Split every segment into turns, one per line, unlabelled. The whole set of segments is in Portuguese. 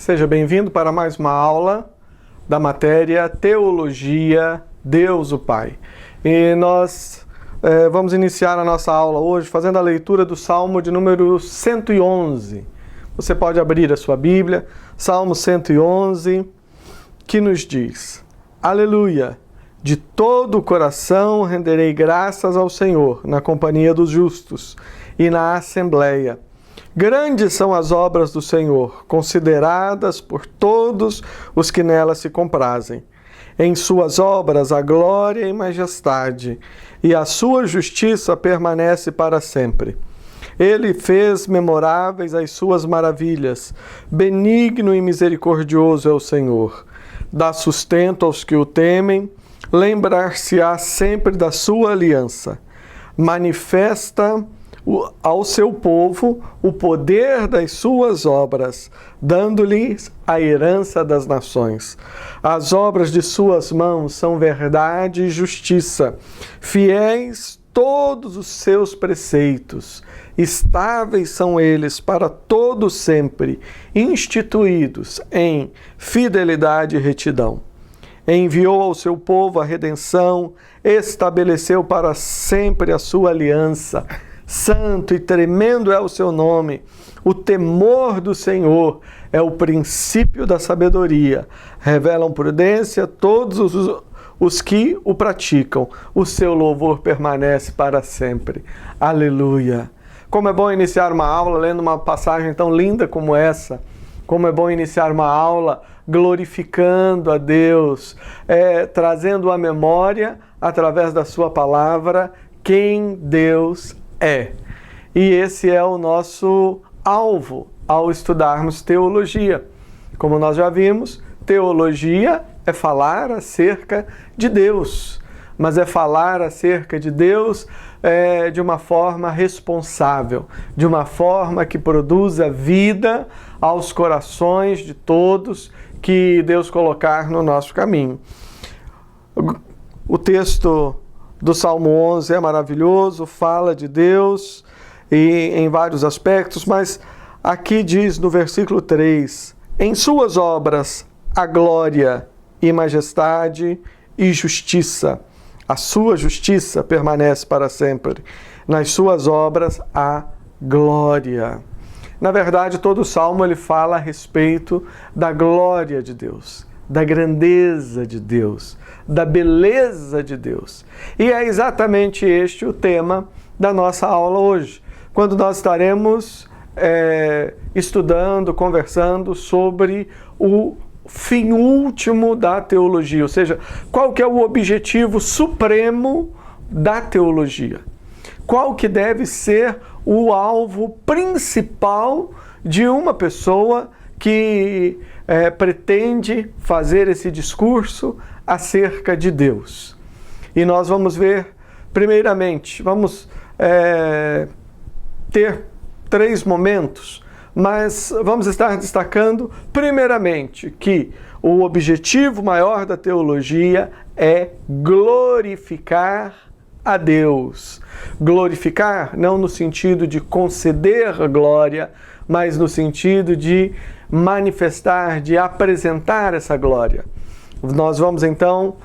Seja bem-vindo para mais uma aula da matéria Teologia, Deus o Pai. E nós vamos iniciar a nossa aula hoje fazendo a leitura do Salmo de número 111. Você pode abrir a sua Bíblia, Salmo 111, que nos diz: Aleluia! De todo o coração renderei graças ao Senhor, na companhia dos justos e na assembleia. Grandes são as obras do Senhor, consideradas por todos os que nelas se comprazem. Em suas obras há glória e majestade, e a sua justiça permanece para sempre. Ele fez memoráveis as suas maravilhas. Benigno e misericordioso é o Senhor. Dá sustento aos que o temem, lembrar-se-á sempre da sua aliança. Manifesta ao seu povo o poder das suas obras, dando-lhes a herança das nações. As obras de suas mãos são verdade e justiça, fiéis todos os seus preceitos, estáveis são eles para todo sempre, instituídos em fidelidade e retidão. Enviou ao seu povo a redenção, estabeleceu para sempre a sua aliança. Santo e tremendo é o seu nome. O temor do Senhor é o princípio da sabedoria. Revelam prudência todos os que o praticam. O seu louvor permanece para sempre. Aleluia! Como é bom iniciar uma aula lendo uma passagem tão linda como essa. Como é bom iniciar uma aula glorificando a Deus, trazendo à memória, através da sua palavra, quem Deus é. E esse é o nosso alvo ao estudarmos teologia. Como nós já vimos, teologia é falar acerca de Deus, mas é falar acerca de Deus de uma forma responsável, de uma forma que produza vida aos corações de todos que Deus colocar no nosso caminho. O texto do Salmo 11 é maravilhoso, fala de Deus e em vários aspectos, mas aqui diz no versículo 3, em suas obras há glória e majestade e justiça. A sua justiça permanece para sempre. Nas suas obras há glória. Na verdade, todo o Salmo ele fala a respeito da glória de Deus, da grandeza de Deus, da beleza de Deus. E é exatamente este o tema da nossa aula hoje, quando nós estaremos estudando, conversando sobre o fim último da teologia, ou seja, qual que é o objetivo supremo da teologia? Qual que deve ser o alvo principal de uma pessoa que pretende fazer esse discurso acerca de Deus? E nós vamos ver, primeiramente, vamos ter 3 momentos, mas vamos estar destacando, primeiramente, que o objetivo maior da teologia é glorificar a Deus. Glorificar não no sentido de conceder glória, mas no sentido de manifestar, de apresentar essa glória. Nós vamos então,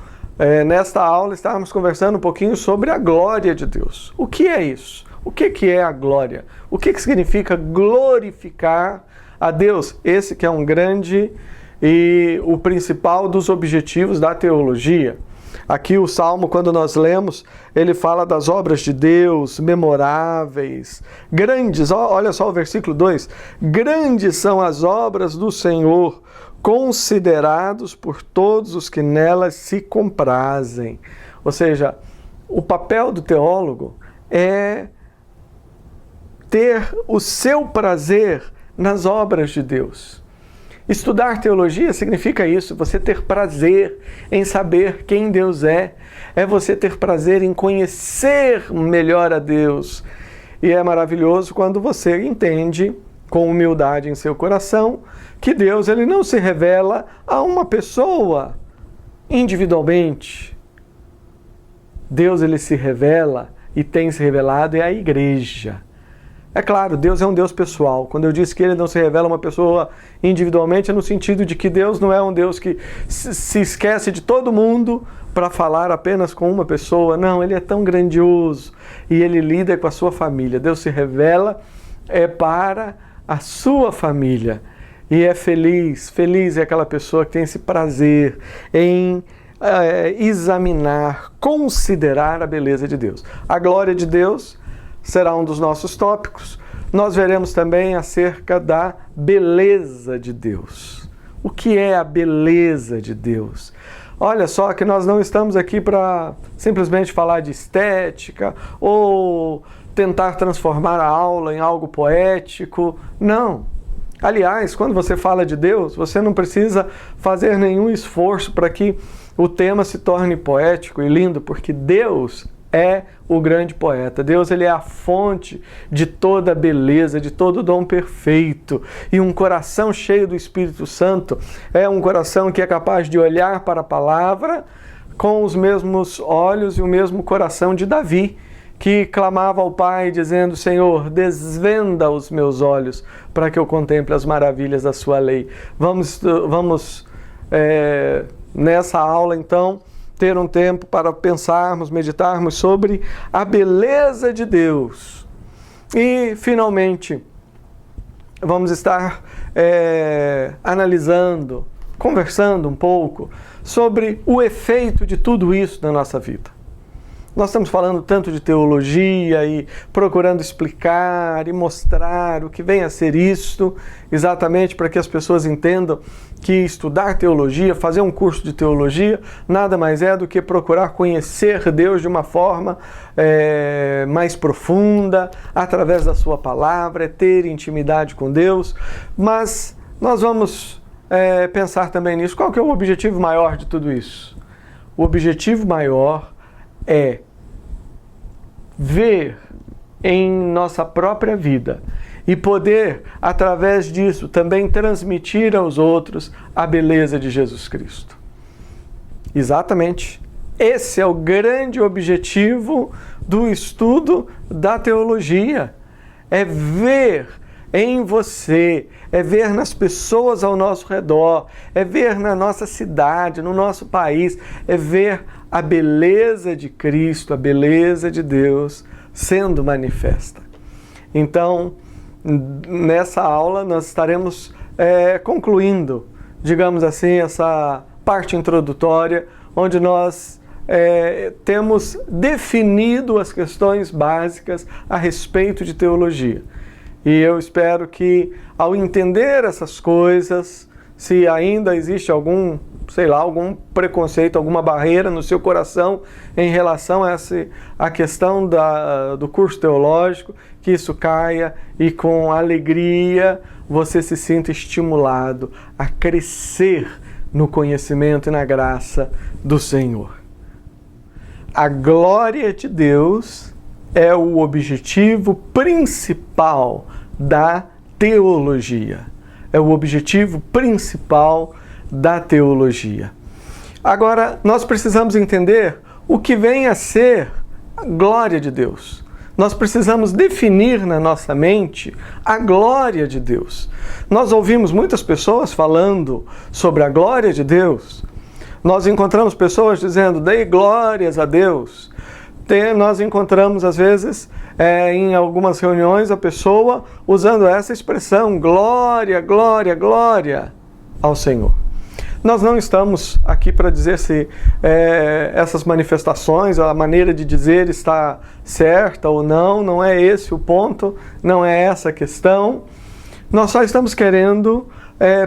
nesta aula, estarmos conversando um pouquinho sobre a glória de Deus. O que é isso? O que é a glória? O que significa glorificar a Deus? Esse que é um grande e o principal dos objetivos da teologia. Aqui o Salmo, quando nós lemos, ele fala das obras de Deus, memoráveis, grandes. Olha só o versículo 2. Grandes são as obras do Senhor, considerados por todos os que nelas se comprazem. Ou seja, o papel do teólogo é ter o seu prazer nas obras de Deus. Estudar teologia significa isso, você ter prazer em saber quem Deus é você ter prazer em conhecer melhor a Deus. E é maravilhoso quando você entende, com humildade em seu coração, que Deus ele não se revela a uma pessoa individualmente. Deus ele se revela e tem se revelado à igreja. É claro, Deus é um Deus pessoal. Quando eu disse que Ele não se revela a uma pessoa individualmente, é no sentido de que Deus não é um Deus que se esquece de todo mundo para falar apenas com uma pessoa. Não, Ele é tão grandioso e Ele lida com a sua família. Deus se revela para a sua família. E é feliz é aquela pessoa que tem esse prazer em examinar, considerar a beleza de Deus. A glória de Deus será um dos nossos tópicos. Nós veremos também acerca da beleza de Deus. O que é a beleza de Deus? Olha só que nós não estamos aqui para simplesmente falar de estética ou tentar transformar a aula em algo poético. Não. Aliás, quando você fala de Deus, você não precisa fazer nenhum esforço para que o tema se torne poético e lindo, porque Deus é o grande poeta. Deus, Ele é a fonte de toda a beleza, de todo o dom perfeito. E um coração cheio do Espírito Santo é um coração que é capaz de olhar para a palavra com os mesmos olhos e o mesmo coração de Davi, que clamava ao Pai dizendo: Senhor, desvenda os meus olhos para que eu contemple as maravilhas da sua lei. Vamos nessa aula, então, ter um tempo para pensarmos, meditarmos sobre a beleza de Deus. E, finalmente, vamos estar analisando, conversando um pouco sobre o efeito de tudo isso na nossa vida. Nós estamos falando tanto de teologia e procurando explicar e mostrar o que vem a ser isto, exatamente para que as pessoas entendam que estudar teologia, fazer um curso de teologia, nada mais é do que procurar conhecer Deus de uma forma mais profunda, através da sua palavra, ter intimidade com Deus. Mas nós vamos pensar também nisso. Qual que é o objetivo maior de tudo isso? O objetivo maior é ver em nossa própria vida e poder, através disso, também transmitir aos outros a beleza de Jesus Cristo. Exatamente. Esse é o grande objetivo do estudo da teologia. É ver em você, é ver nas pessoas ao nosso redor, é ver na nossa cidade, no nosso país, é ver a beleza de Cristo, a beleza de Deus sendo manifesta. Então, nessa aula nós estaremos concluindo, digamos assim, essa parte introdutória, onde nós temos definido as questões básicas a respeito de teologia. E eu espero que, ao entender essas coisas, se ainda existe algum preconceito, alguma barreira no seu coração em relação a questão do curso teológico, que isso caia e com alegria você se sinta estimulado a crescer no conhecimento e na graça do Senhor. A glória de Deus é o objetivo principal da teologia. É o objetivo principal da teologia. Agora, nós precisamos entender o que vem a ser a glória de Deus. Nós precisamos definir na nossa mente a glória de Deus. Nós ouvimos muitas pessoas falando sobre a glória de Deus. Nós encontramos pessoas dizendo: dei glórias a Deus. Nós encontramos, às vezes, em algumas reuniões, a pessoa usando essa expressão: glória, glória, glória ao Senhor. Nós não estamos aqui para dizer se essas manifestações, a maneira de dizer está certa ou não, não é esse o ponto, não é essa a questão. Nós só estamos querendo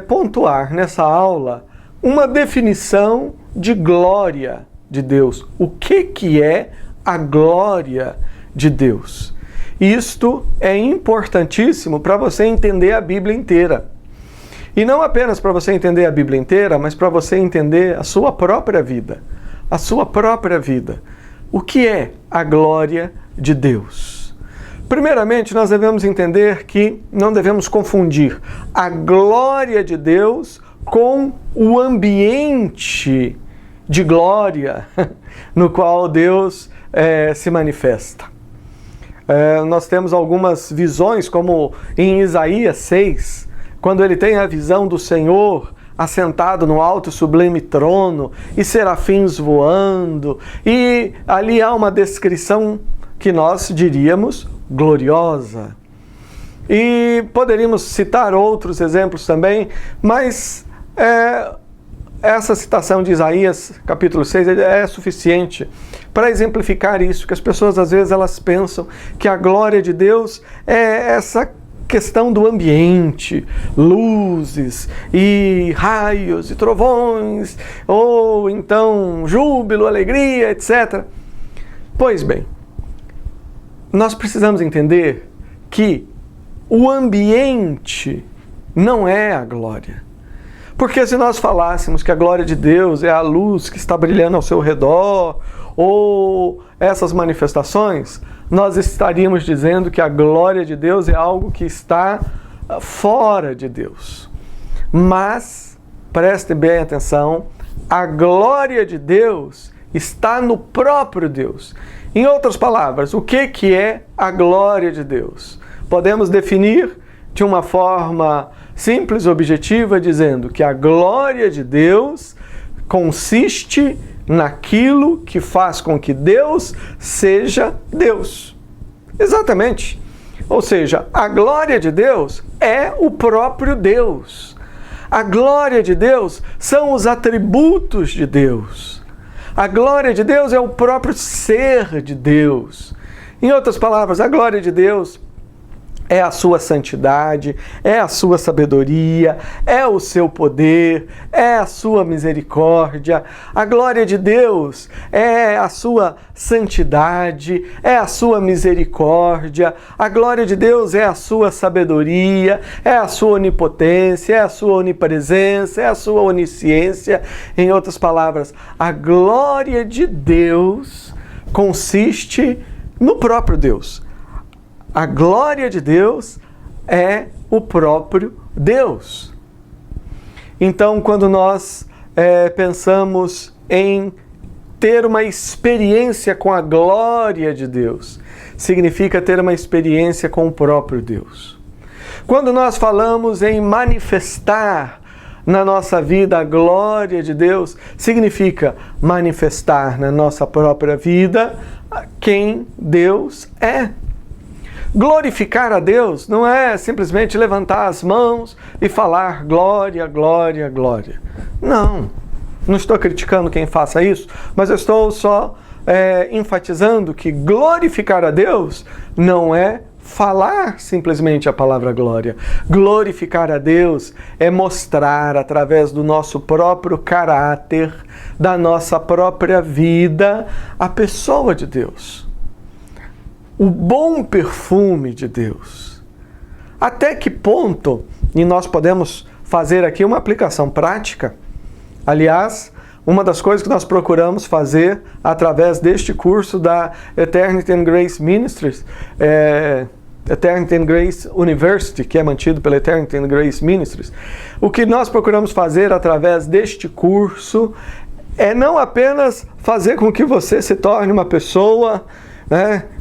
pontuar nessa aula uma definição de glória de Deus. O que é a glória de Deus? Isto é importantíssimo para você entender a Bíblia inteira. E não apenas para você entender a Bíblia inteira, mas para você entender a sua própria vida. A sua própria vida. O que é a glória de Deus? Primeiramente, nós devemos entender que não devemos confundir a glória de Deus com o ambiente de glória no qual Deus se manifesta. Nós temos algumas visões, como em Isaías 6, quando ele tem a visão do Senhor assentado no alto e sublime trono, e serafins voando, e ali há uma descrição que nós diríamos gloriosa. E poderíamos citar outros exemplos também, mas essa citação de Isaías, capítulo 6, é suficiente para exemplificar isso, que as pessoas às vezes elas pensam que a glória de Deus é essa questão do ambiente, luzes e raios e trovões, ou então júbilo, alegria, etc. Pois bem, nós precisamos entender que o ambiente não é a glória. Porque se nós falássemos que a glória de Deus é a luz que está brilhando ao seu redor, ou essas manifestações, nós estaríamos dizendo que a glória de Deus é algo que está fora de Deus. Mas, prestem bem atenção, a glória de Deus está no próprio Deus. Em outras palavras, o que é a glória de Deus? Podemos definir de uma forma simples, objetiva, dizendo que a glória de Deus consiste naquilo que faz com que Deus seja Deus. Exatamente. Ou seja, a glória de Deus é o próprio Deus. A glória de Deus são os atributos de Deus. A glória de Deus é o próprio ser de Deus. Em outras palavras, a glória de Deus é a sua santidade, é a sua sabedoria, é o seu poder, é a sua misericórdia. A glória de Deus é a sua santidade, é a sua misericórdia. A glória de Deus é a sua sabedoria, é a sua onipotência, é a sua onipresença, é a sua onisciência. Em outras palavras, a glória de Deus consiste no próprio Deus. A glória de Deus é o próprio Deus. Então, quando nós pensamos em ter uma experiência com a glória de Deus, significa ter uma experiência com o próprio Deus. Quando nós falamos em manifestar na nossa vida a glória de Deus, significa manifestar na nossa própria vida quem Deus é. Glorificar a Deus não é simplesmente levantar as mãos e falar glória, glória, glória. Não estou criticando quem faça isso, mas eu estou só enfatizando que glorificar a Deus não é falar simplesmente a palavra glória. Glorificar a Deus é mostrar através do nosso próprio caráter, da nossa própria vida, a pessoa de Deus. O bom perfume de Deus. Até que ponto, e nós podemos fazer aqui uma aplicação prática, aliás, uma das coisas que nós procuramos fazer através deste curso da Eternity and Grace Ministries, Eternity and Grace University, que é mantido pela Eternity and Grace Ministries, o que nós procuramos fazer através deste curso é não apenas fazer com que você se torne uma pessoa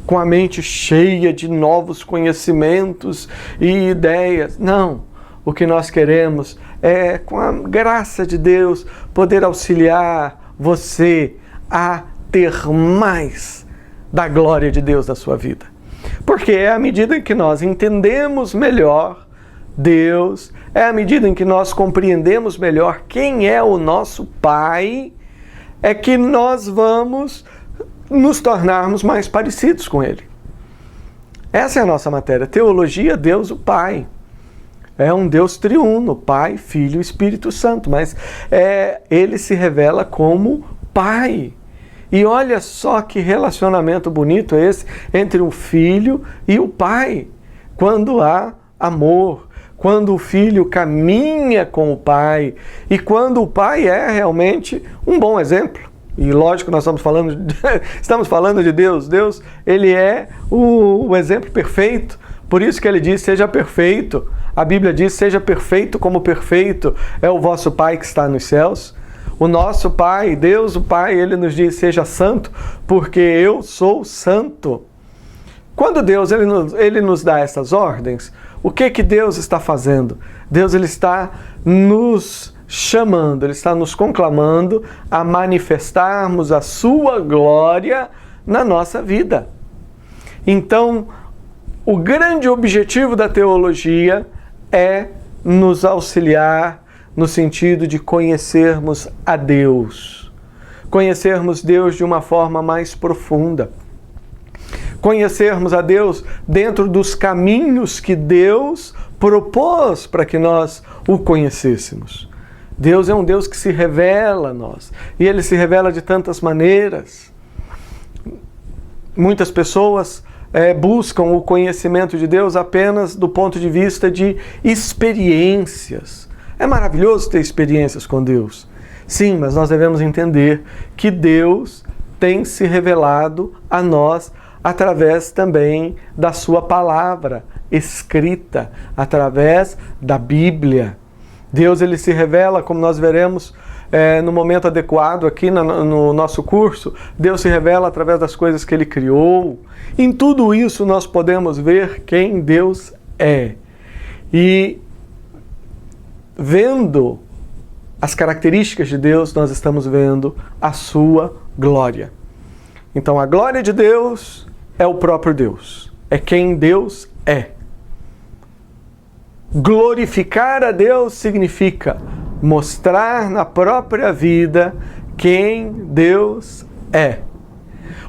com a mente cheia de novos conhecimentos e ideias. Não. O que nós queremos é, com a graça de Deus, poder auxiliar você a ter mais da glória de Deus na sua vida. Porque é à medida em que nós entendemos melhor Deus, é à medida em que nós compreendemos melhor quem é o nosso Pai, é que nós vamos nos tornarmos mais parecidos com Ele. Essa é a nossa matéria. Teologia, Deus o Pai. É um Deus triuno, Pai, Filho e Espírito Santo, mas Ele se revela como Pai. E olha só que relacionamento bonito é esse entre o Filho e o Pai. Quando há amor, quando o Filho caminha com o Pai e quando o Pai é realmente um bom exemplo. E lógico, nós estamos falando de Deus. Deus, Ele é o exemplo perfeito. Por isso que Ele diz, seja perfeito. A Bíblia diz, seja perfeito como perfeito é o vosso Pai que está nos céus. O nosso Pai, Deus o Pai, Ele nos diz, seja santo, porque eu sou santo. quando Deus ele nos dá essas ordens, o que Deus está fazendo? Deus ele está nos chamando, ele está nos conclamando a manifestarmos a sua glória na nossa vida. Então, o grande objetivo da teologia é nos auxiliar no sentido de conhecermos a Deus. Conhecermos Deus de uma forma mais profunda. Conhecermos a Deus dentro dos caminhos que Deus propôs para que nós o conhecêssemos. Deus é um Deus que se revela a nós. E Ele se revela de tantas maneiras. Muitas pessoas buscam o conhecimento de Deus apenas do ponto de vista de experiências. É maravilhoso ter experiências com Deus. Sim, mas nós devemos entender que Deus tem se revelado a nós através também da sua palavra escrita, através da Bíblia. Deus ele se revela, como nós veremos no momento adequado aqui no nosso curso, Deus se revela através das coisas que Ele criou. Em tudo isso nós podemos ver quem Deus é. E vendo as características de Deus, nós estamos vendo a sua glória. Então a glória de Deus é o próprio Deus, é quem Deus é. Glorificar a Deus significa mostrar na própria vida quem Deus é.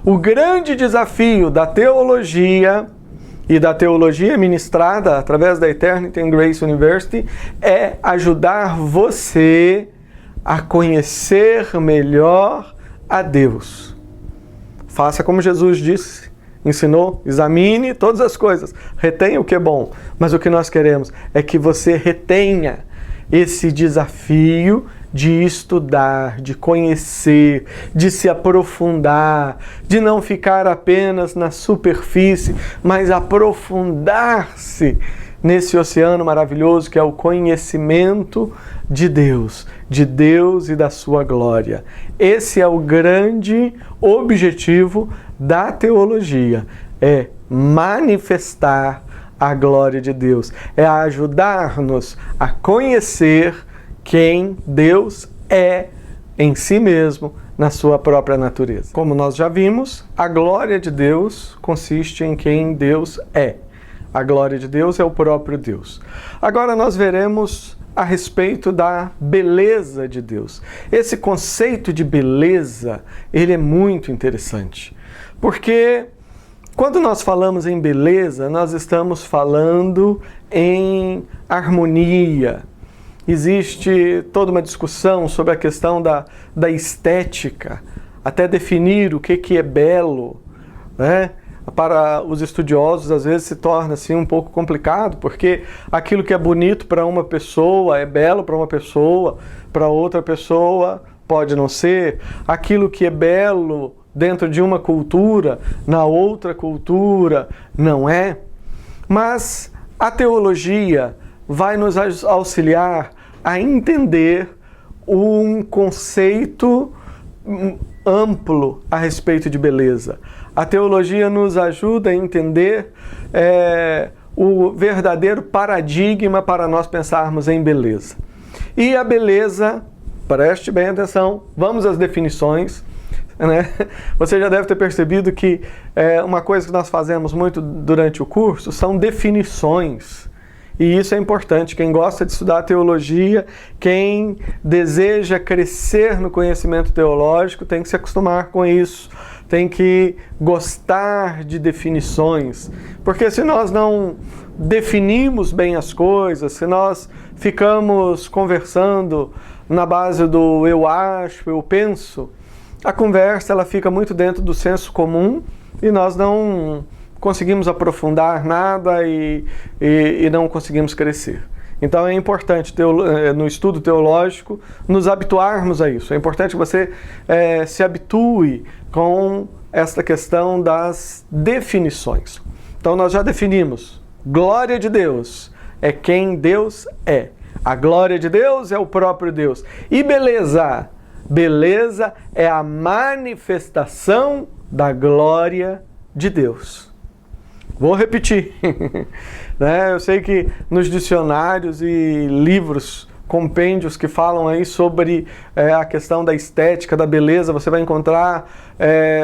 O grande desafio da teologia e da teologia ministrada através da Eternity and Grace University é ajudar você a conhecer melhor a Deus. Faça como Jesus disse, ensinou, examine todas as coisas, retenha o que é bom, mas o que nós queremos é que você retenha esse desafio de estudar, de conhecer, de se aprofundar, de não ficar apenas na superfície, mas aprofundar-se nesse oceano maravilhoso que é o conhecimento de Deus e da sua glória. Esse é o grande objetivo da teologia, é manifestar a glória de Deus, é ajudar-nos a conhecer quem Deus é em si mesmo, na sua própria natureza. Como nós já vimos, a glória de Deus consiste em quem Deus é. A glória de Deus é o próprio Deus. Agora nós veremos a respeito da beleza de Deus. Esse conceito de beleza, ele é muito interessante, porque quando nós falamos em beleza, nós estamos falando em harmonia. Existe toda uma discussão sobre a questão da estética, até definir o que é belo, né? Para os estudiosos, às vezes se torna assim um pouco complicado, porque aquilo que é bonito para uma pessoa é belo para uma pessoa, para outra pessoa pode não ser. Aquilo que é belo dentro de uma cultura, na outra cultura não é. Mas a teologia vai nos auxiliar a entender um conceito amplo a respeito de beleza. A teologia nos ajuda a entender o verdadeiro paradigma para nós pensarmos em beleza. E a beleza, preste bem atenção, vamos às definições. Né? Você já deve ter percebido que uma coisa que nós fazemos muito durante o curso são definições. E isso é importante. Quem gosta de estudar teologia, quem deseja crescer no conhecimento teológico, tem que se acostumar com isso. Tem que gostar de definições. Porque se nós não definimos bem as coisas, se nós ficamos conversando na base do eu acho, eu penso, a conversa ela fica muito dentro do senso comum e nós não conseguimos aprofundar nada e não conseguimos crescer. Então é importante no estudo teológico nos habituarmos a isso. É importante que você se habitue com esta questão das definições. Então nós já definimos, glória de Deus é quem Deus é. A glória de Deus é o próprio Deus. E beleza? Beleza é a manifestação da glória de Deus. Vou repetir. Né? Eu sei que nos dicionários e livros, compêndios que falam aí sobre a questão da estética, da beleza, você vai encontrar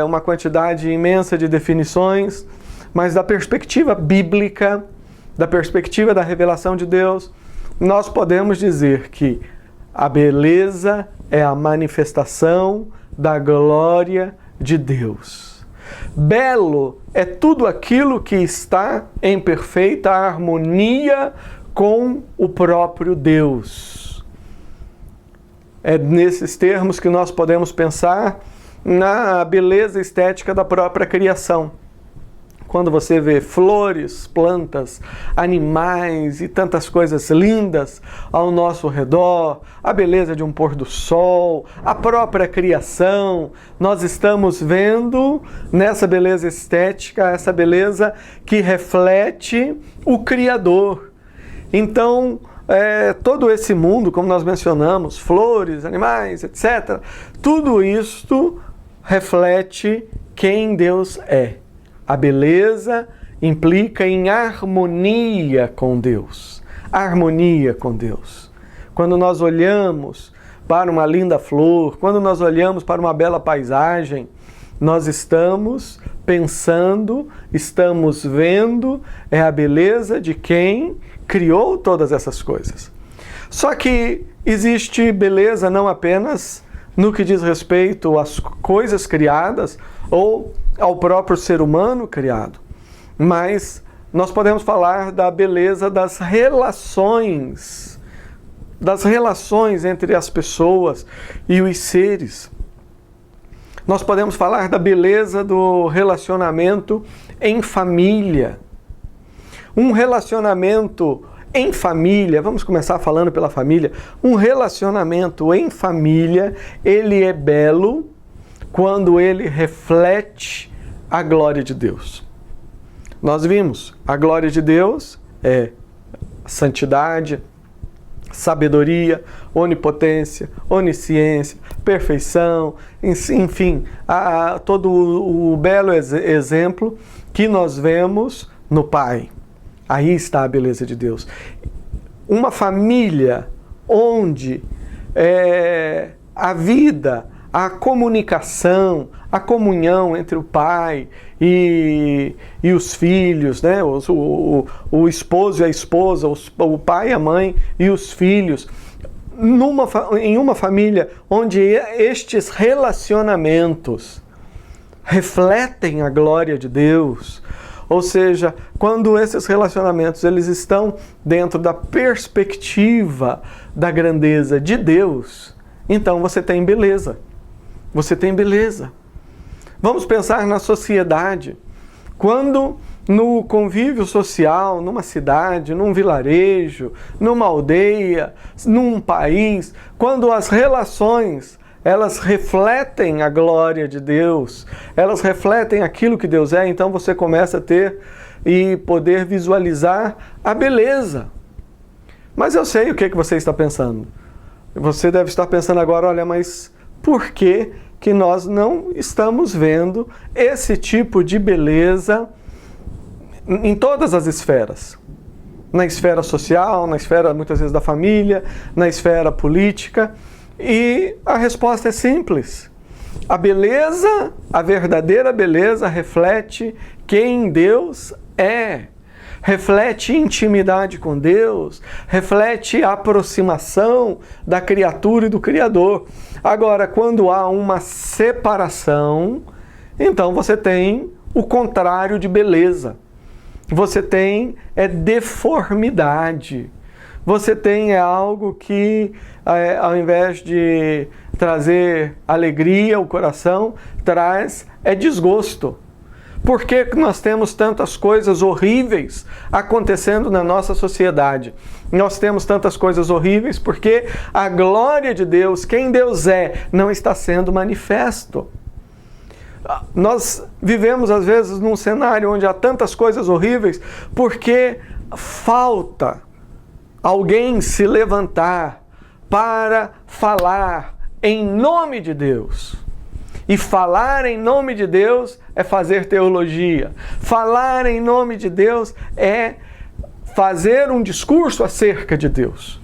uma quantidade imensa de definições, mas da perspectiva bíblica, da perspectiva da revelação de Deus, nós podemos dizer que a beleza é a manifestação da glória de Deus. Belo é tudo aquilo que está em perfeita harmonia com o próprio Deus. É nesses termos que nós podemos pensar na beleza estética da própria criação. Quando você vê flores, plantas, animais e tantas coisas lindas ao nosso redor, a beleza de um pôr do sol, a própria criação, nós estamos vendo nessa beleza estética, essa beleza que reflete o Criador. Então, todo esse mundo, como nós mencionamos, flores, animais, etc., tudo isto reflete quem Deus é. A beleza implica em harmonia com Deus. Harmonia com Deus. Quando nós olhamos para uma linda flor, quando nós olhamos para uma bela paisagem, nós estamos pensando, estamos vendo a beleza de quem criou todas essas coisas. Só que existe beleza não apenas no que diz respeito às coisas criadas ou ao próprio ser humano criado, mas nós podemos falar da beleza das relações entre as pessoas e os seres. Nós podemos falar da beleza do relacionamento em família. Um relacionamento em família, vamos começar falando pela família, um relacionamento em família, ele é belo quando ele reflete a glória de Deus. Nós vimos, a glória de Deus é santidade, sabedoria, onipotência, onisciência, perfeição, enfim, todo o belo exemplo que nós vemos no Pai. Aí está a beleza de Deus. Uma família onde a vida, a comunicação, a comunhão entre o pai e os filhos, né? O esposo e a esposa, o pai e a mãe e os filhos, em uma família onde estes relacionamentos refletem a glória de Deus, ou seja, quando esses relacionamentos eles estão dentro da perspectiva da grandeza de Deus, então você tem beleza. Você tem beleza. Vamos pensar na sociedade. Quando no convívio social, numa cidade, num vilarejo, numa aldeia, num país, quando as relações elas refletem a glória de Deus, elas refletem aquilo que Deus é, então você começa a ter e poder visualizar a beleza. Mas eu sei o que você está pensando. Você deve estar pensando agora, olha, mas por que nós não estamos vendo esse tipo de beleza em todas as esferas? Na esfera social, na esfera muitas vezes da família, na esfera política. E a resposta é simples. A beleza, a verdadeira beleza reflete quem Deus é. Reflete intimidade com Deus, reflete a aproximação da criatura e do Criador. Agora, quando há uma separação, então você tem o contrário de beleza. Você tem deformidade. Você tem algo que, ao invés de trazer alegria ao coração, traz desgosto. Por que nós temos tantas coisas horríveis acontecendo na nossa sociedade? Nós temos tantas coisas horríveis porque a glória de Deus, quem Deus é, não está sendo manifesto. Nós vivemos às vezes num cenário onde há tantas coisas horríveis porque falta alguém se levantar para falar em nome de Deus. E falar em nome de Deus é fazer teologia. Falar em nome de Deus é fazer um discurso acerca de Deus.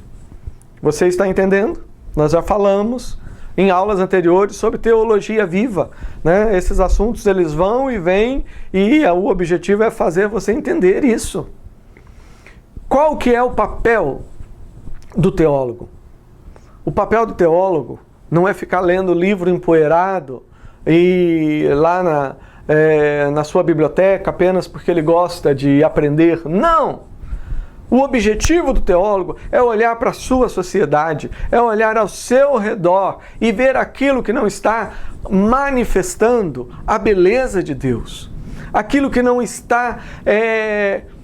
Você está entendendo? Nós já falamos em aulas anteriores sobre teologia viva, né? Esses assuntos eles vão e vêm e o objetivo é fazer você entender isso. Qual que é o papel do teólogo? O papel do teólogo não é ficar lendo livro empoeirado e lá na sua biblioteca apenas porque ele gosta de aprender. Não! O objetivo do teólogo é olhar para a sua sociedade, é olhar ao seu redor e ver aquilo que não está manifestando a beleza de Deus. Aquilo que não está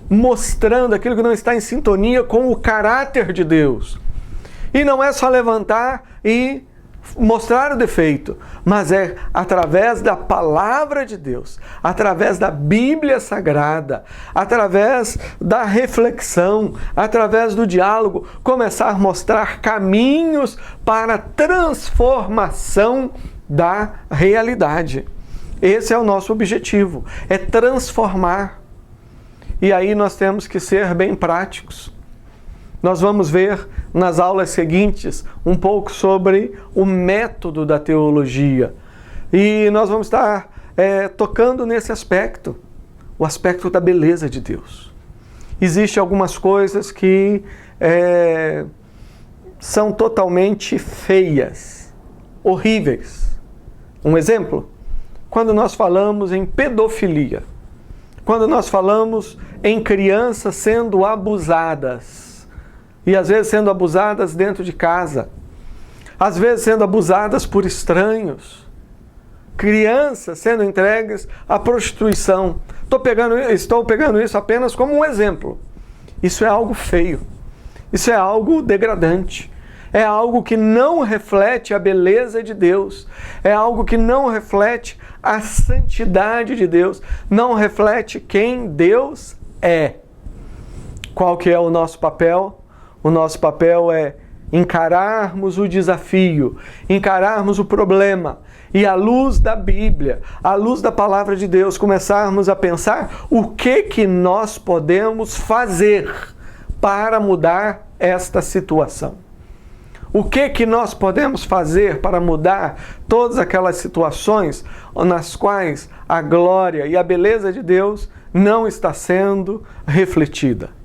mostrando, aquilo que não está em sintonia com o caráter de Deus. E não é só levantar e mostrar o defeito, mas é através da palavra de Deus, através da Bíblia Sagrada, através da reflexão, através do diálogo, começar a mostrar caminhos para a transformação da realidade. Esse é o nosso objetivo, é transformar. E aí nós temos que ser bem práticos. Nós vamos ver nas aulas seguintes um pouco sobre o método da teologia. E nós vamos estar tocando nesse aspecto, o aspecto da beleza de Deus. Existem algumas coisas que são totalmente feias, horríveis. Um exemplo, quando nós falamos em pedofilia, quando nós falamos em crianças sendo abusadas, e às vezes sendo abusadas dentro de casa, às vezes sendo abusadas por estranhos, crianças sendo entregues à prostituição. Estou pegando isso apenas como um exemplo. Isso é algo feio, isso é algo degradante, é algo que não reflete a beleza de Deus, é algo que não reflete a santidade de Deus, não reflete quem Deus é. Qual que é o nosso papel? O nosso papel é encararmos o desafio, encararmos o problema e à luz da Bíblia, à luz da palavra de Deus, começarmos a pensar o que nós podemos fazer para mudar esta situação. O que nós podemos fazer para mudar todas aquelas situações nas quais a glória e a beleza de Deus não está sendo refletida.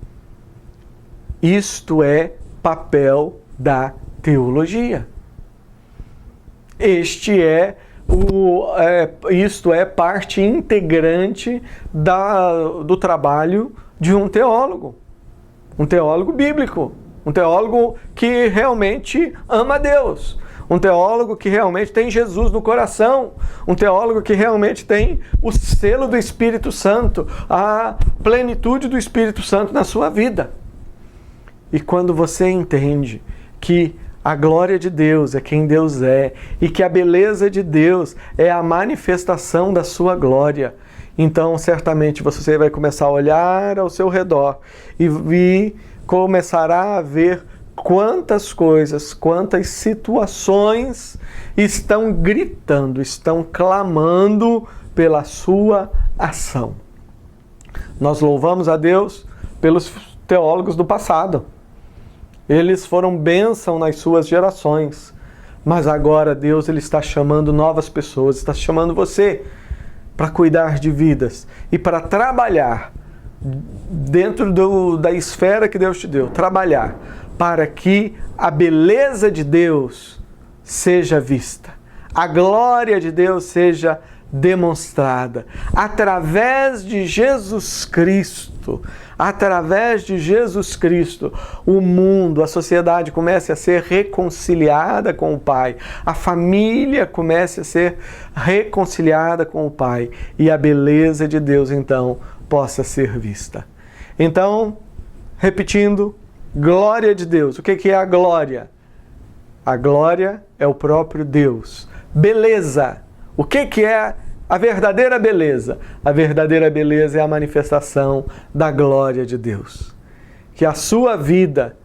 Isto é papel da teologia. Isto é parte integrante do trabalho de um teólogo bíblico, um teólogo que realmente ama Deus, um teólogo que realmente tem Jesus no coração, um teólogo que realmente tem o selo do Espírito Santo, a plenitude do Espírito Santo na sua vida. E quando você entende que a glória de Deus é quem Deus é e que a beleza de Deus é a manifestação da sua glória, então certamente você vai começar a olhar ao seu redor e começará a ver quantas coisas, quantas situações estão gritando, estão clamando pela sua ação. Nós louvamos a Deus pelos teólogos do passado. Eles foram bênção nas suas gerações, mas agora Deus ele está chamando novas pessoas, está chamando você para cuidar de vidas e para trabalhar dentro da esfera que Deus te deu, trabalhar para que a beleza de Deus seja vista, a glória de Deus seja demonstrada através de Jesus Cristo. Através de Jesus Cristo, o mundo, a sociedade comece a ser reconciliada com o Pai, a família comece a ser reconciliada com o Pai e a beleza de Deus então possa ser vista. Então, repetindo, glória de Deus. O que é a glória? A glória é o próprio Deus. Beleza. O que é a verdadeira beleza? A verdadeira beleza é a manifestação da glória de Deus. Que a sua vida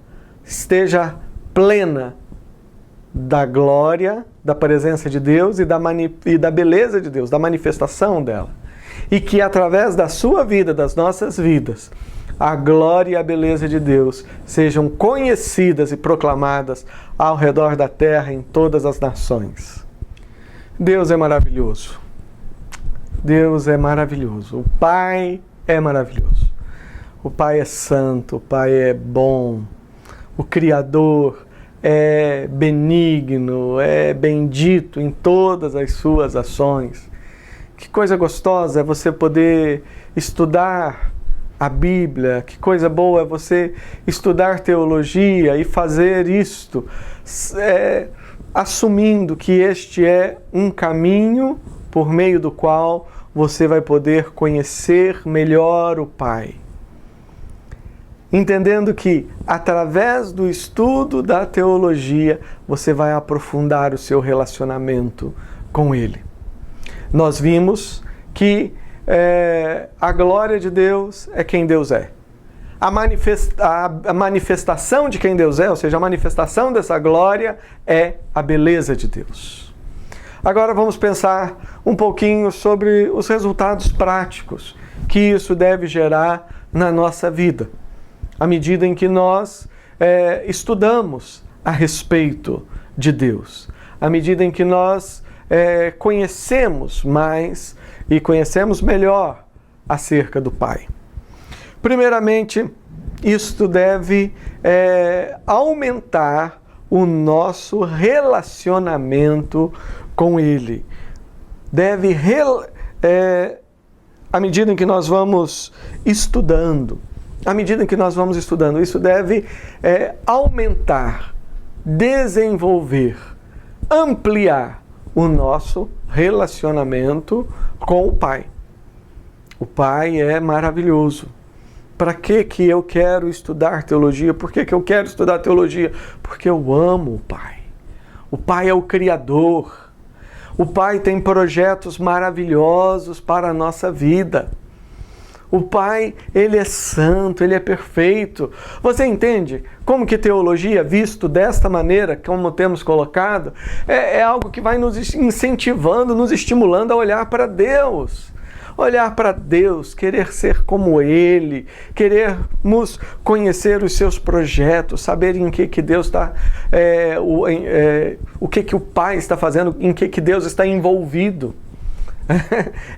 esteja plena da glória, da presença de Deus e da beleza de Deus, da manifestação dela. E que através da sua vida, das nossas vidas, a glória e a beleza de Deus sejam conhecidas e proclamadas ao redor da terra, em todas as nações. Deus é maravilhoso. Deus é maravilhoso. O Pai é maravilhoso. O Pai é santo, o Pai é bom. O Criador é benigno, é bendito em todas as suas ações. Que coisa gostosa é você poder estudar a Bíblia, que coisa boa é você estudar teologia e fazer isto, assumindo que este é um caminho por meio do qual você vai poder conhecer melhor o Pai. Entendendo que, através do estudo da teologia, você vai aprofundar o seu relacionamento com Ele. Nós vimos que a glória de Deus é quem Deus é. A manifestação de quem Deus é, ou seja, a manifestação dessa glória, é a beleza de Deus. Agora vamos pensar um pouquinho sobre os resultados práticos que isso deve gerar na nossa vida, à medida em que nós estudamos a respeito de Deus, à medida em que nós conhecemos mais e conhecemos melhor acerca do Pai. Primeiramente, isto deve aumentar o nosso relacionamento com Ele. À medida em que nós vamos estudando, isso deve aumentar, desenvolver, ampliar o nosso relacionamento com o Pai. O Pai é maravilhoso. Para que eu quero estudar teologia? Por que eu quero estudar teologia? Porque eu amo o Pai. O Pai é o Criador. O Pai tem projetos maravilhosos para a nossa vida. O Pai, Ele é santo, Ele é perfeito. Você entende como que teologia, visto desta maneira, como temos colocado, é algo que vai nos incentivando, nos estimulando a olhar para Deus. Olhar para Deus, querer ser como Ele, querermos conhecer os seus projetos, saber em que Deus está, o que o Pai está fazendo, em que Deus está envolvido.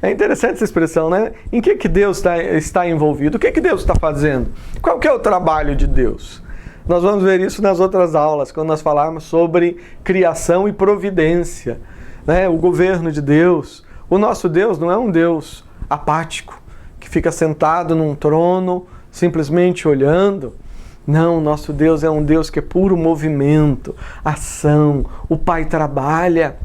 É interessante essa expressão, né? Em que Deus está envolvido? O que Deus está fazendo? Qual que é o trabalho de Deus? Nós vamos ver isso nas outras aulas, quando nós falarmos sobre criação e providência, né? O governo de Deus. O nosso Deus não é um Deus apático, que fica sentado num trono, simplesmente olhando. Não, nosso Deus é um Deus que é puro movimento, ação. O Pai trabalha.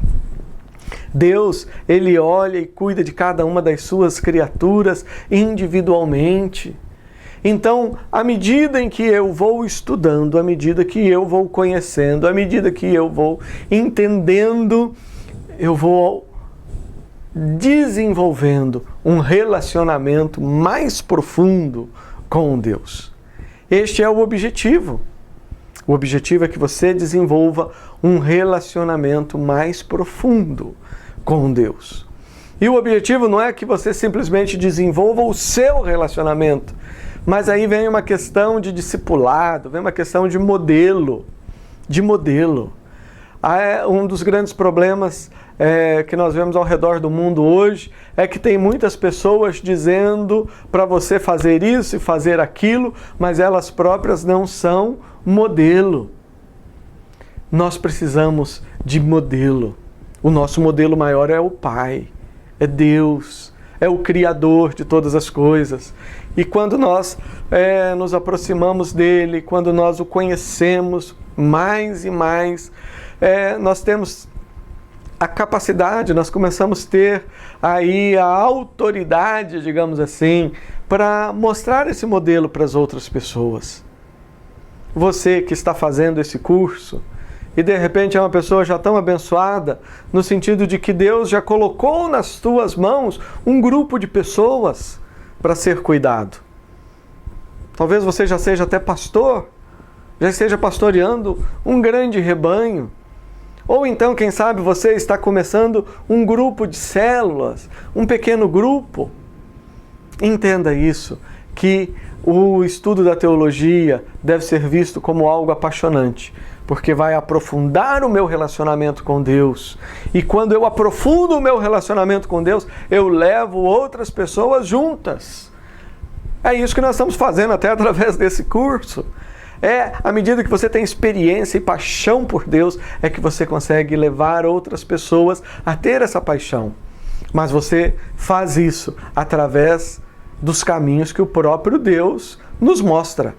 Deus, Ele olha e cuida de cada uma das suas criaturas individualmente. Então, à medida em que eu vou estudando, à medida que eu vou conhecendo, à medida que eu vou entendendo, eu vou desenvolvendo um relacionamento mais profundo com Deus. Este é o objetivo. O objetivo é que você desenvolva um relacionamento mais profundo com Deus. E o objetivo não é que você simplesmente desenvolva o seu relacionamento, mas aí vem uma questão de discipulado, vem uma questão de modelo. Um dos grandes problemas que nós vemos ao redor do mundo hoje é que tem muitas pessoas dizendo para você fazer isso e fazer aquilo, mas elas próprias não são modelo. Nós precisamos de modelo. O nosso modelo maior é o Pai, é Deus, é o Criador de todas as coisas. E quando nós nos aproximamos dele, quando nós o conhecemos mais e mais, nós temos a capacidade, nós começamos a ter aí a autoridade, digamos assim, para mostrar esse modelo para as outras pessoas. Você que está fazendo esse curso e de repente é uma pessoa já tão abençoada, no sentido de que Deus já colocou nas tuas mãos um grupo de pessoas para ser cuidado. Talvez você já seja até pastor, já esteja pastoreando um grande rebanho. Ou então, quem sabe, você está começando um grupo de células, um pequeno grupo. Entenda isso, que o estudo da teologia deve ser visto como algo apaixonante, porque vai aprofundar o meu relacionamento com Deus. E quando eu aprofundo o meu relacionamento com Deus, eu levo outras pessoas juntas. É isso que nós estamos fazendo até através desse curso. À medida que você tem experiência e paixão por Deus, é que você consegue levar outras pessoas a ter essa paixão. Mas você faz isso através dos caminhos que o próprio Deus nos mostra,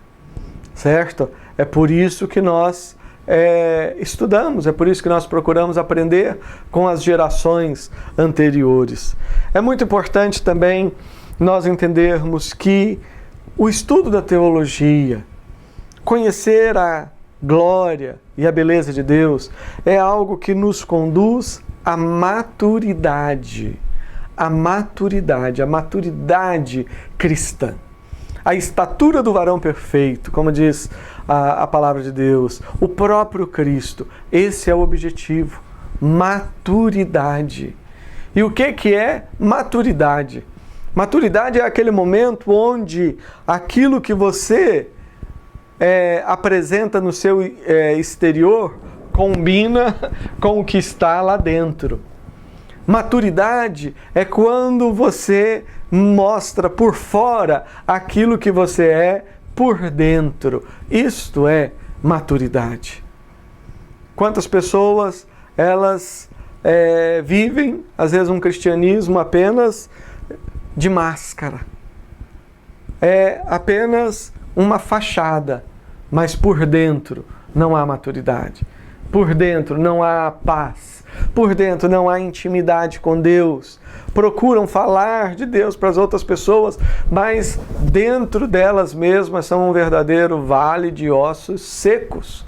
certo? É por isso que nós estudamos, é por isso que nós procuramos aprender com as gerações anteriores. É muito importante também nós entendermos que o estudo da teologia, conhecer a glória e a beleza de Deus, é algo que nos conduz à maturidade. A maturidade cristã. A estatura do varão perfeito, como diz a palavra de Deus, o próprio Cristo. Esse é o objetivo. Maturidade. E o que é maturidade? Maturidade é aquele momento onde aquilo que você apresenta no seu exterior combina com o que está lá dentro. Maturidade é quando você mostra por fora aquilo que você é por dentro. Isto é maturidade. Quantas pessoas elas vivem, às vezes, um cristianismo apenas de máscara. É apenas uma fachada, mas por dentro não há maturidade. Por dentro não há paz. Por dentro não há intimidade com Deus. Procuram falar de Deus para as outras pessoas, mas dentro delas mesmas são um verdadeiro vale de ossos secos.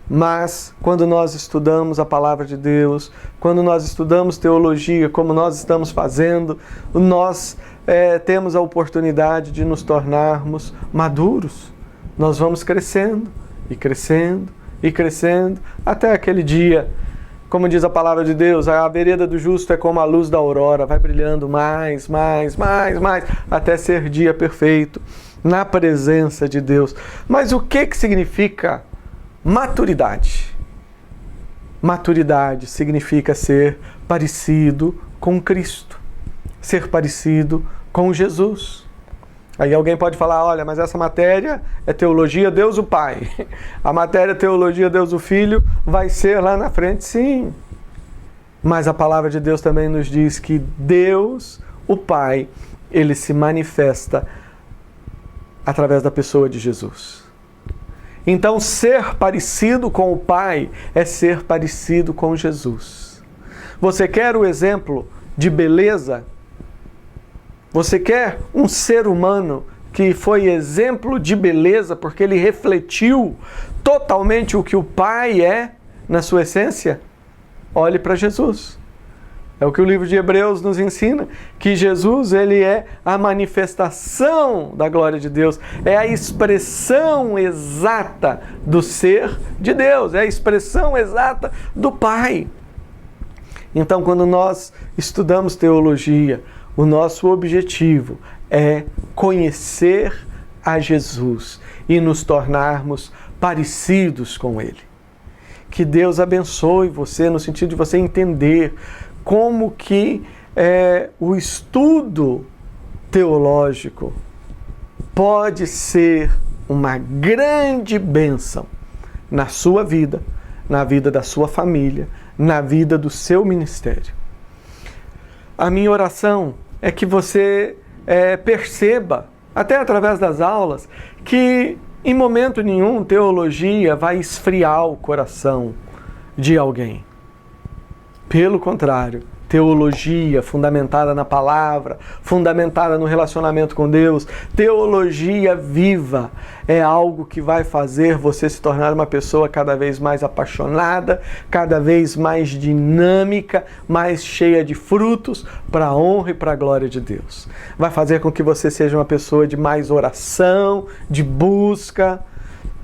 Mas quando nós estudamos a palavra de Deus, quando nós estudamos teologia, como nós estamos fazendo, nós temos a oportunidade de nos tornarmos maduros. Nós vamos crescendo e crescendo e crescendo até aquele dia. Como diz a palavra de Deus, a vereda do justo é como a luz da aurora, vai brilhando mais, até ser dia perfeito, na presença de Deus. Mas o que significa maturidade? Maturidade significa ser parecido com Cristo, ser parecido com Jesus. Aí alguém pode falar, olha, mas essa matéria é teologia Deus o Pai. A matéria teologia Deus o Filho vai ser lá na frente, sim. Mas a palavra de Deus também nos diz que Deus, o Pai, ele se manifesta através da pessoa de Jesus. Então, ser parecido com o Pai é ser parecido com Jesus. Você quer o exemplo de beleza? Você quer um ser humano que foi exemplo de beleza porque ele refletiu totalmente o que o Pai é na sua essência? Olhe para Jesus. É o que o livro de Hebreus nos ensina, que Jesus ele é a manifestação da glória de Deus, é a expressão exata do ser de Deus, é a expressão exata do Pai. Então, quando nós estudamos teologia, o nosso objetivo é conhecer a Jesus e nos tornarmos parecidos com Ele. Que Deus abençoe você no sentido de você entender como que o estudo teológico pode ser uma grande bênção na sua vida, na vida da sua família, na vida do seu ministério. A minha oração é que você perceba, até através das aulas, que em momento nenhum teologia vai esfriar o coração de alguém. Pelo contrário, teologia fundamentada na palavra, fundamentada no relacionamento com Deus, teologia viva é algo que vai fazer você se tornar uma pessoa cada vez mais apaixonada, cada vez mais dinâmica, mais cheia de frutos para a honra e para a glória de Deus. Vai fazer com que você seja uma pessoa de mais oração, de busca,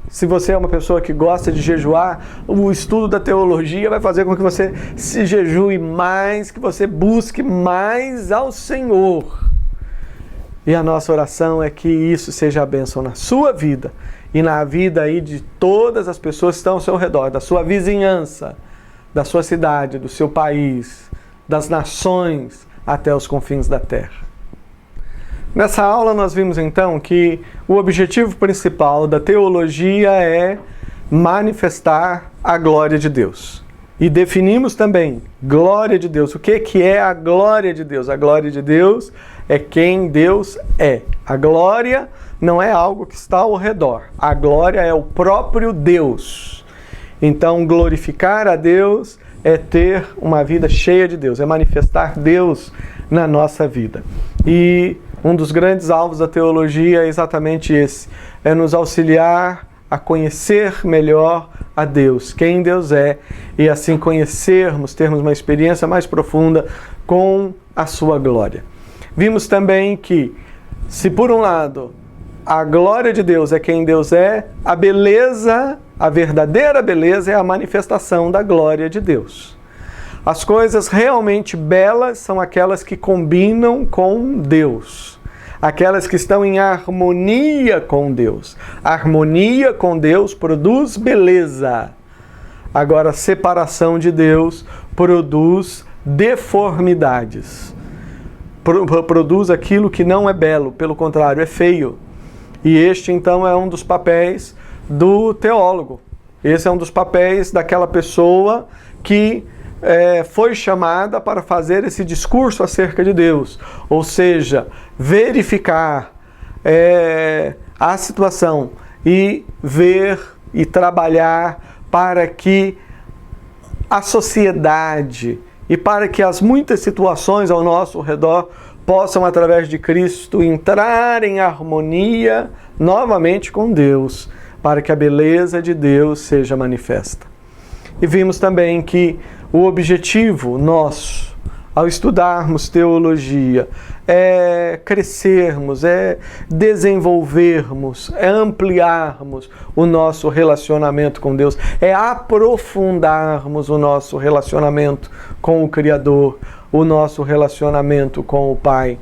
Se você é uma pessoa que gosta de jejuar, o estudo da teologia vai fazer com que você se jejue mais, que você busque mais ao Senhor. E a nossa oração é que isso seja a bênção na sua vida e na vida aí de todas as pessoas que estão ao seu redor, da sua vizinhança, da sua cidade, do seu país, das nações até os confins da terra. Nessa aula nós vimos então que o objetivo principal da teologia é manifestar a glória de Deus. E definimos também glória de Deus. O que é a glória de Deus? A glória de Deus é quem Deus é. A glória não é algo que está ao redor. A glória é o próprio Deus. Então, glorificar a Deus é ter uma vida cheia de Deus, é manifestar Deus na nossa vida. E um dos grandes alvos da teologia é exatamente esse, é nos auxiliar a conhecer melhor a Deus, quem Deus é, e assim conhecermos, termos uma experiência mais profunda com a sua glória. Vimos também que, se por um lado a glória de Deus é quem Deus é, a beleza, a verdadeira beleza é a manifestação da glória de Deus. As coisas realmente belas são aquelas que combinam com Deus, aquelas que estão em harmonia com Deus. A harmonia com Deus produz beleza. Agora, a separação de Deus produz deformidades. Produz aquilo que não é belo, pelo contrário, é feio. E este, então, é um dos papéis do teólogo. Esse é um dos papéis daquela pessoa que foi chamada para fazer esse discurso acerca de Deus. Ou seja, verificar a situação e ver e trabalhar para que a sociedade e para que as muitas situações ao nosso redor possam, através de Cristo, entrar em harmonia novamente com Deus, para que a beleza de Deus seja manifesta. E vimos também que o objetivo nosso, ao estudarmos teologia, é crescermos, é desenvolvermos, é ampliarmos o nosso relacionamento com Deus, é aprofundarmos o nosso relacionamento com o Criador, o nosso relacionamento com o Pai.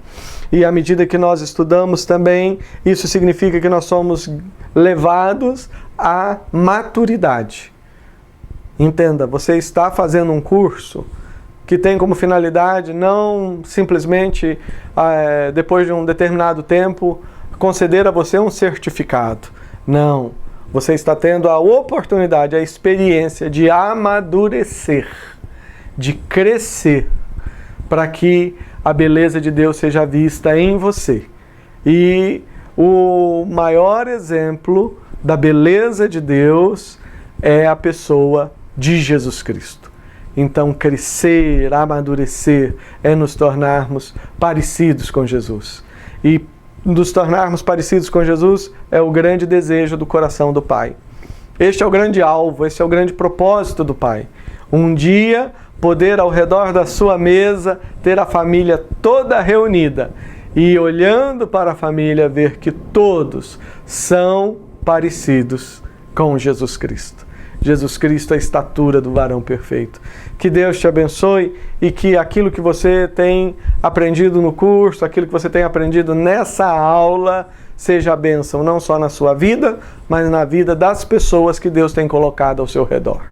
E à medida que nós estudamos também, isso significa que nós somos levados à maturidade. Entenda, você está fazendo um curso que tem como finalidade não simplesmente, depois de um determinado tempo, conceder a você um certificado. Não. Você está tendo a oportunidade, a experiência de amadurecer, de crescer, para que a beleza de Deus seja vista em você. E o maior exemplo da beleza de Deus é a pessoa de Jesus Cristo. Então, crescer, amadurecer, é nos tornarmos parecidos com Jesus. E nos tornarmos parecidos com Jesus é o grande desejo do coração do Pai. Este é o grande alvo, este é o grande propósito do Pai. Um dia, poder ao redor da sua mesa ter a família toda reunida e, olhando para a família, ver que todos são parecidos com Jesus Cristo. Jesus Cristo é a estatura do varão perfeito. Que Deus te abençoe e que aquilo que você tem aprendido no curso, aquilo que você tem aprendido nessa aula, seja a bênção não só na sua vida, mas na vida das pessoas que Deus tem colocado ao seu redor.